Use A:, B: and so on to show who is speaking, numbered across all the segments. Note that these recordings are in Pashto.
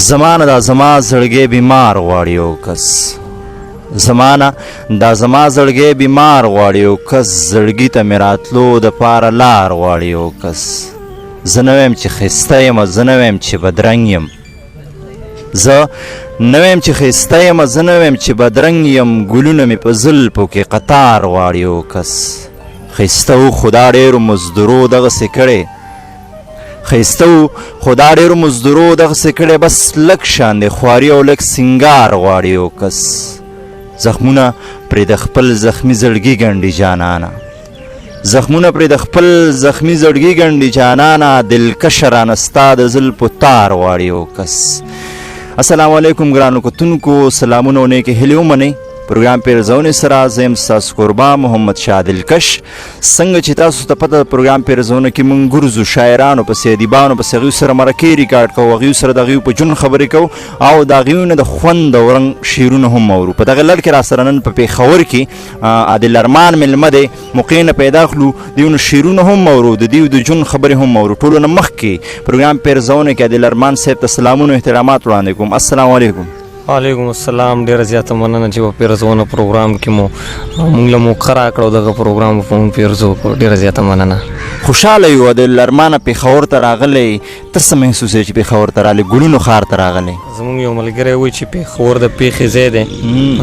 A: زمانه دا زما زړګی بیمار غواړي یو کس زمانه دا زما زړګی بیمار غواړي یو کس زړګي ته مې راتلو دپاره لار غواړي یو کس زه نه ویم چې ښایسته یم زه نه ویم چې بدرنګ یم زه نه ویم چې ښایسته یم زه نه ویم چې بدرنګ یم ګلونه مې په زلفو کې قطار غواړي یو کس ښایسته و خو دا ډېرو مزدورو دغسې کړی ښایسته و خو دا ډېرو مزدورو دغسې کړی بس لږ شان دی خواري او لږ سینګار غواړي یو کس زخمونه پرې د خپل زخمي زړګي ګنډي جانانه زخمونه پرې د خپل زخمي زړګي ګنډي جانانه دلکشه رانه ستا د زلفو تار غواړي یو کس السلام علیکم ګرانو کتونکو سلامونه او نیکې هیلې ومنئ پروګرام پیرزونې سره زه یم ستاسو کوربه محمد شاه دلکش څنګه چې تاسو ته پته پروګرام پیرزونه کې موږ ګرځو شاعرانو پسې ادیبانو پسې هغوی سره مرکې ریکارډ کوو هغوی سره د هغوی په ژوند خبرې کوو او د هغوی نه د خوند او رنګ شعرونه هم اورو په دغه لړ کې راسره نن په پېښور کې عادل ارمان میلمه دی موقع نه پیدا کړو دیو نه شعرونه هم اورو د دیو د ژوند خبرې هم اورو ټولو نه مخکې پروګرام پیرزونه کې عادل ارمان صاحب ته سلامونه احترامات وړاندې کوم السلام علیکم
B: وعلیکم السلام ډېره زیاته مننه چې په پیرزونه پروګرام کې مو موږ له موقع راکړو دغه پروګرام په مونږ پیرزو کړو ډېره زیاته مننه
A: خوشحاله یو عادل ارمانه پېښور ته راغلی ته څه محسوسوې چې پېښور ته راغلی ګلونو ښار ته راغلی
B: زموږ یو ملګری وایي چې پېښور د پېښې ځای دی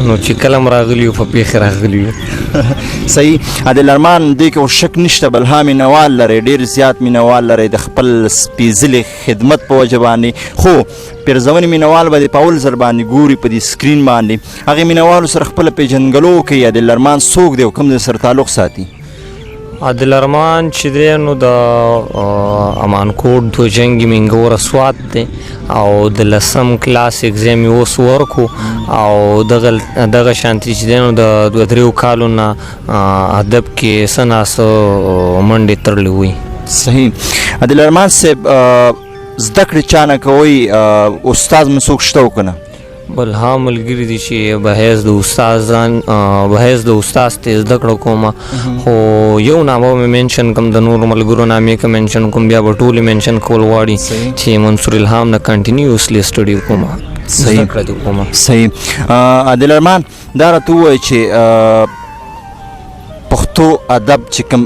B: نو چې کله هم راغلي یو په پېښې راغلي یو
A: صحیح عادل ارمان دې کې شک نشته بلها مینوال لرئ ډېر زیات مینوال لرئ د خپل سپېڅلي خدمت په وجه باندې خو پیرزونې مینوال به د په اول ځل باندې ګوري په دې سکرین باندې هغې مینوالو سره خپله پېژندګلو کوي عادل ارمان څوک دی او کوم ځای سره تعلق ساتي
B: عادل ارمان چې دی نو د امانکوټ دوجنګ منګور سوات دی او د 10م کلاس اګزام یې اوس ورکو او دغه شانتي چې دی نو د 2-3 کالو نه ادب کې څه ناڅه منډې تړلې وي
A: صحیح عادل ارمان صاحب زده کړې چا نه کوئ استاد مې څوک شته او که نه
B: بل ها ملګري دي چې بحیث د استاد ته زده کړه کومه خو یو نامه مې منشن کوم د نورو ملګرو نامې که منشن کوم بیا به ټولې منشن کول غواړي چې منصور الهام نه کنټینیوسلی سټډي کومه زده کړه دې کومه
A: صحیح عادل ارمان دا راته ووایه چې پښتو ادب چې کوم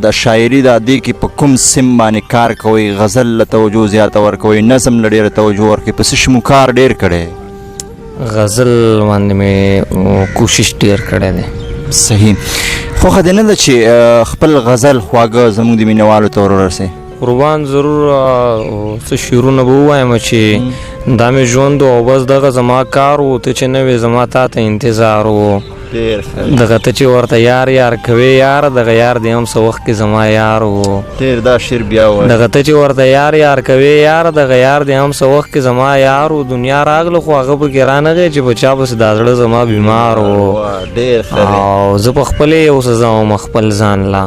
A: د شاعري د دې کې په کوم سم باندې کار کوئ غزل له توجه زیاته ورکوئ نظم له ډېره توجه ورکوئ په څه شي مو کار ډېر کړی
B: غزل باندې مې کوشش ډېر کړی دی
A: صحیح خوښه دې نه ده چې خپل غزل خواږه زموږ د مینوالو ته ور ورسئ
B: قربان ضرور څه شعرونه به ووایم چې دا مې ژوند و او بس دغه زما کار و ته چې نه وې زما تا ته انتظار و دغه ته چې ورته یار یار کوې یار دغه یار دې هم څه وخت کې زما یار و
A: دا شعر بیا وایه
B: دغه ته چې ورته یار یار کوې یار دغه یار دې هم څه وخت کې زما یار و دنیا راغله خو هغه پکې رانغی چې په چا پسې دا زړه زما بیمار و او زه په خپلې یو څه ځم خپل ځان لا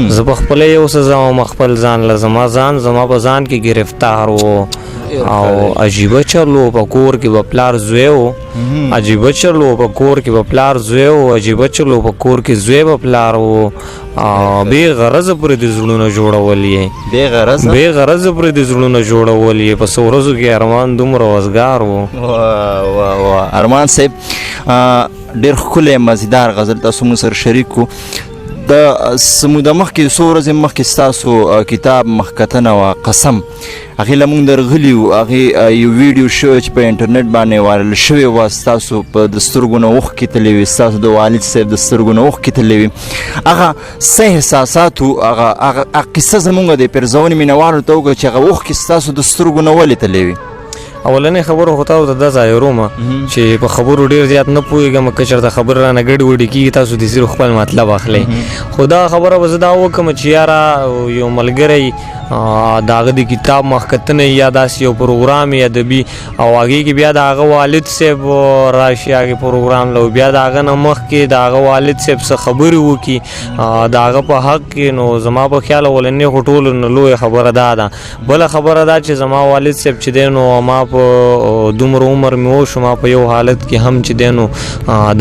B: زه په خپلې یو څه ځم خپل ځان لا زما په ځان کې گرفتار و او عجیبه چلو په کور کې به پلار زوی و عجیبه چلو په کور کې به پلار زوی و عجیبه چلو په کور کې زوی به پلار و بې غرضه پرې د زړونه جوړول یې بې غرضه پرې د زړونه جوړول یې په څو ورځو کې ارمان دومره وزګار و
A: ارمان صاحب ډېر ښکلی مزیدار غزل تاسو موږ سره شریک کړو د سموده مخکې څو ورځې مخکې ستاسو کتاب مخکتنه وه قسم هغې له موږ درغلي وو هغې یو ویډیو شوی چې په انټرنیټ باندې وایرل شوې وه ستاسو په د سترګو نه اوښکې تللې وې ستاسو د والد صاحب د سترګو نه اوښکې تللې وې هغه څه احساسات وو هغه قصه زموږ د پیرزونې مینوالو ته وکړه چې هغه اوښکې ستاسو د سترګو نه ولې تللې وې
B: اولنې خبرو خو تاسو ته دا ظاهرومه چې په خبرو ډېر زیات نه پوهېږم که چېرته خبره رانه ګډوډې کېږي تاسو د صرف خپل مطلب اخلئ خو دا خبره به زه دا وکړم چې یاره یو ملګری د هغه د کتاب مخکتنه یا داسې یو پروګرام یې ادبي او هغې کې بیا د هغه والد صاحب راشي هغې پروګرام له بیا د هغه نه مخکې د هغه والد صاحب څه خبرې وکړي د هغه په حق کې نو زما په خیال اولنې خو ټولو نه لویه خبره دا ده بله خبره دا چې زما والد صاحب چې دی نو ما په دومره عمر مې وشو ما په یو حالت کې هم چې دی نو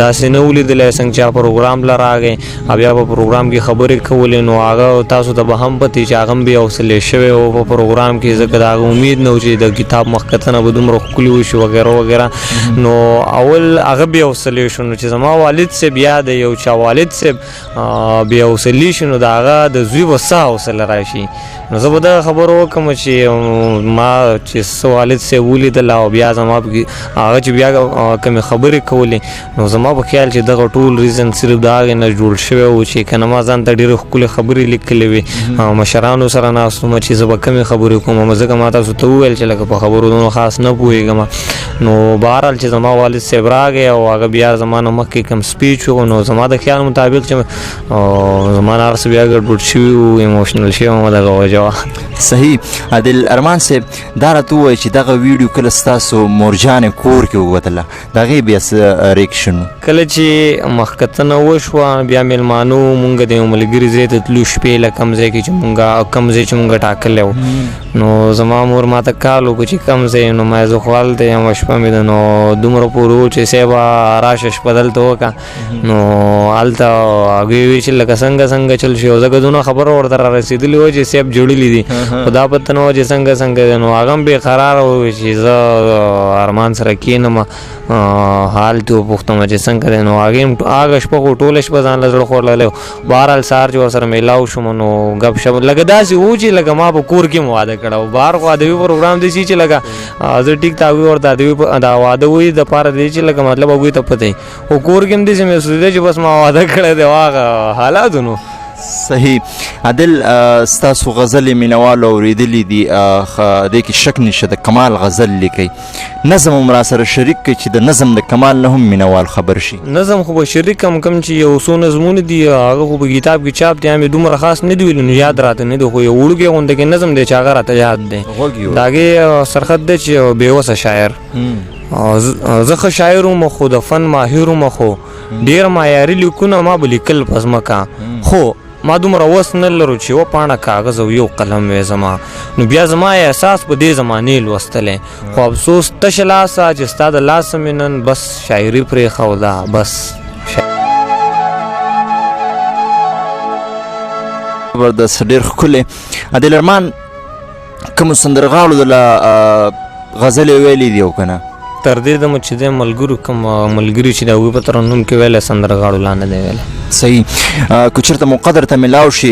B: داسې نه ولیدلی څنګه چې پروګرام له راغی بیا په پروګرام کې خبرې کولې نو هغه تاسو ته به هم پتې چې هغه هم بیا حوصلې چې شوی و په پروګرام کې ځکه د هغه امید نه و چې د کتاب مخکتنه به دومره ښکلي وشي وغیره وغیره. نو اول هغه بې حوصلې شو. نو چې زما والد صاحب یا د یو چا والد صاحب بې حوصلې شي نو د هغه د زوی به څه حوصله راشي. نو زه به دغه خبره وکړم چې ما چې څه والد صاحب ولیدل او بیا زما هغه چې بیا کومې خبرې کولې نو زما په خیال چې دغه ټول ریزن صرف د هغې نه جوړ شوی و چې که نه ما ځان ته ډېرې ښکلې خبرې لیکلې وې مشرانو سره ناست وم چې زه به کمې خبرې کوم ځکه ما تاسو ته وویل چې لکه په خبرو دونو خاص نه پوهېږم. نو بهرحال چې زما والد صاحب راغی او هغه بیا زما نه مخکې کوم سپیچ و نو زما د خیال مطابق چې زما نه هر څه بیا ګډوډ شوي و ایموشنل شوی وم دغه وجه وه.
A: صحیح. عادل ارمان صاحب دا راته ووایه چې دغه ویډیو کله ستاسو مورجانې کور کې ووتله د هغې بیا څه ریکشن و؟ کله
B: چې مخکتنه وشوه بیا میلمانو مونږ د یو ملګري ځای ته تلو شپې له کوم ځای کې چې مونږ ټاکلی و. نو زما مور ما ته کال وکړو چې کوم ځای نو ما زه خو هلته یم شپه مې ده نو دومره پورې و چې صاحبه راشه شپه دلته وکړه. نو هلته هغوی وایي چې لکه څنګه چل شي او ځکه دونه خبره ورته را رسېدلې وه چې صاحب جوړلي دي خو دا پته نه وه چې څنګه دی. نو هغه هم بې قراره و چې زه ارمان سره کښېنم حال ترې وپوښتم چې څنګه دی. نو هغې هم هغه شپه خو ټوله شپه ځان له زړه خوړلی و. بهرحال سهار چې ورسره میلاو شوم نو گپ شپ لکه داسې و چې لکه ما په کور کې م واده کړی و. بهر خو ادبي پروګرام دی چې لکه زه ټیک ته هغوی ورته دا واده وایي دپاره دی چې لکه مطلب هغوی ته پته وي خو کور کې هم داسې محسوس دی چې بس ما واده کړی دی هغه حالاتو. نو
A: صحیح. عادل ستاسو غزلې مینوالو اورېدلي دي دې کې شک نشته د کمال غزل لیکئ نظم هم راسره شریک کړئ چې د نظم د کمال نه هم مینوال خبر شي.
B: نظم خو به شریک کم چې یو څو نظمونه دي هغه خو په کتاب کې چاپ دي مې دومره خاص نه دي ویلي نو یاد راته نه دی خو یو وړوکی غونډه کې نظم دی چې هغه راته یاد دی. د هغې سرخط دی چې بېوسه شاعر زه ښه شاعر وم خو د فن ماهر وم خو ډېر معیاري لیکونه ما به لیکل په ځمکه خو ما دومره وس نه لرو چې یوه پاڼه کاغذ او یو قلم وی زما. نو بیا زما احساس په دې زمانې لوستلی خو افسوس تشه لاسه چې ستا د لاسه مې نن بس شاعري پرېښوده بس.
A: زبردست ډېر ښکلی. عادل ارمان کومو سندرغاړو دله غزلې ویلې دي او که نه؟
B: تر دې دمه چې دی کوم ملګري چې د هغوی په ترنم کې ویلی سندرغاړو لا نه دی ویلی.
A: صحیح. که چېرته مو قدر ته میلاو شي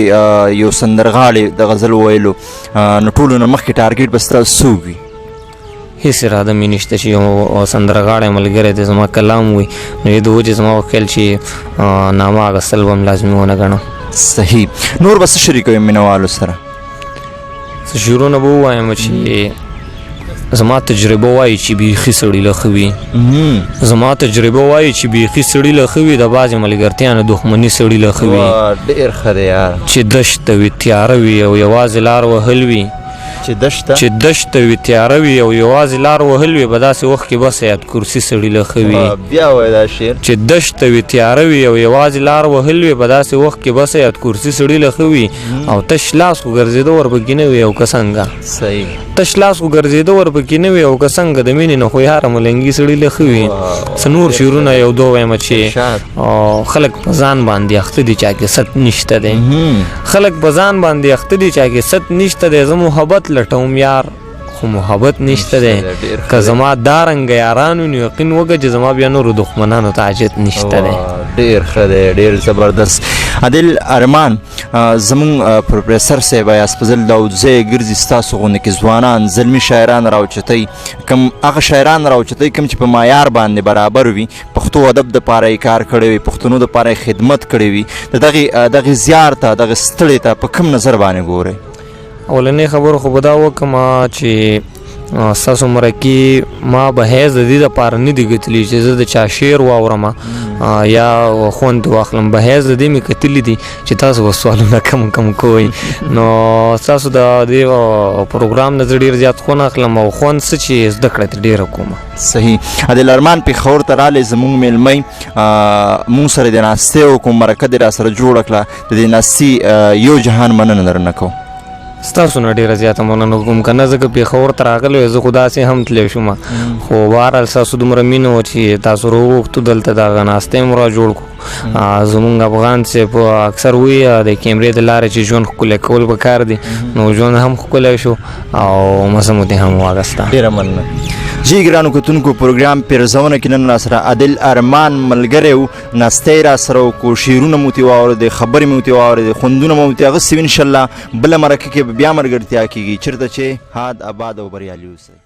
A: یو سندرغاړی د غزل ویلو نو ټولو نه مخکې ټارګېټ به ستاسو څوک وي؟
B: هېڅ اراده مې نشته چې یو سندرغاړی ملګری دی زما کلام وي نو د وجې زما په خیال چې نامه اخیستل به هم لازمي ونه ګڼم.
A: صحیح. نور به څه شریکوئ مینوالو سره؟
B: څه شعرونه به ووایم چې زما تجربه وایي چې بیخي سړي له ښه وي. زما تجربه وایي چې بیخي سړي له ښه وي د بعضې ملګرتیا نه دښمني سړي له ښه وي.
A: ډېر ښه دی یار.
B: چې دشته وي تیاره وي او یوازې لار وهل وي چې دشته وي تیاره وي او یوازې لار وهل وي په داسې وخت کې بس یاد کرسي سړي له ښه وي.
A: بیا وایه دا شعر.
B: چې دشته وي تیاره وي او یوازې لار وهل وي په داسې وخت کې بس یاد کرسي سړي له ښه وي او تش لاس خو ګرځېده ورپکې نه وي او که څنګه.
A: صحیح.
B: تش لاس خو ګرځېده ورپکې نه وي او که څنګه د مینې نه خو یاره ملنګي سړي له ښه وي. څه نور شعرونه یو دوه وایم چې خلک په ځان باندې اخته دي چا کې ست نشته دی. خلک په ځان باندې اخته دي چا کې ست نشته دی. زه محبت لټوم یار خو محبت نشته دی. که زما دا رنګه یارانو نو یقین وکړه چې زما بیا نورو دښمنانو ته حاجت نشته دی.
A: ډېر ښه دی ډېر زبردست. عادل ارمان زمونږ پروفیسر صاحب ایاز فضل داودزی ګرځي ستاسو غونډه کې ځوانان زلمي شاعران راوچتئ کوم هغه شاعران راوچتئ کوم چې په معیار باندې برابر وي پښتو ادب دپاره یې کار کړی وي پښتنو دپاره یې خدمت کړی وي د دغې زیار ته دغې ستړې ته په کوم نظر باندې ګورئ؟
B: اولنۍ خبره خو به دا وکړم چې ستاسو مرکې ما به هیڅ د دې دپاره نه دي کتلي چې زه د چا شعر واورم یا خوند واخلم. به هیڅ د دې مې کتلي دي چې تاسو به سوالونه کم کوئ نو ستاسو د دې پروګرام نه زه ډېر زیات خوند اخلم او خوند څه چې زده کړه ترې ډېره کوم.
A: صحیح. عادل ارمان پېښور ته رالی زمونږ میلمۍ مونږ سره د ناستې وکړو مرکه دې راسره جوړه کړه د دې ناستې یو جهان مننه درنه کوو.
B: ستاسو نه ډېره زیاته مننه کوم که نه ځکه پېښور ته راغلی وی زه خو داسې هم تللی شوم خو بهرحال ستاسو دومره مینه وه چې تاسو راوغوښتو دلته دغه ناستی هم را جوړ کړو زمونږ افغان صاحب اکثر وایي د کیمرې د لارې چې ژوند ښکلی کول پکار دي نو ژوند هم ښکلی شو او مزه مو دې هم واخیسته.
A: ډېره مننه. جی ګرانو کتونکو پروګرام پیرزونه کې نن راسره عادل ارمان ملګری و ناستی راسره وکړو شعرونه مو ترې واورېدې خبرې مو ترې واورېدې خوندونه مو ترې اخیستي وي انشاءالله بله مرکه کې به بیا ملګرتیا کېږي چېرته چې حاد آباد او بریالي اوسئ.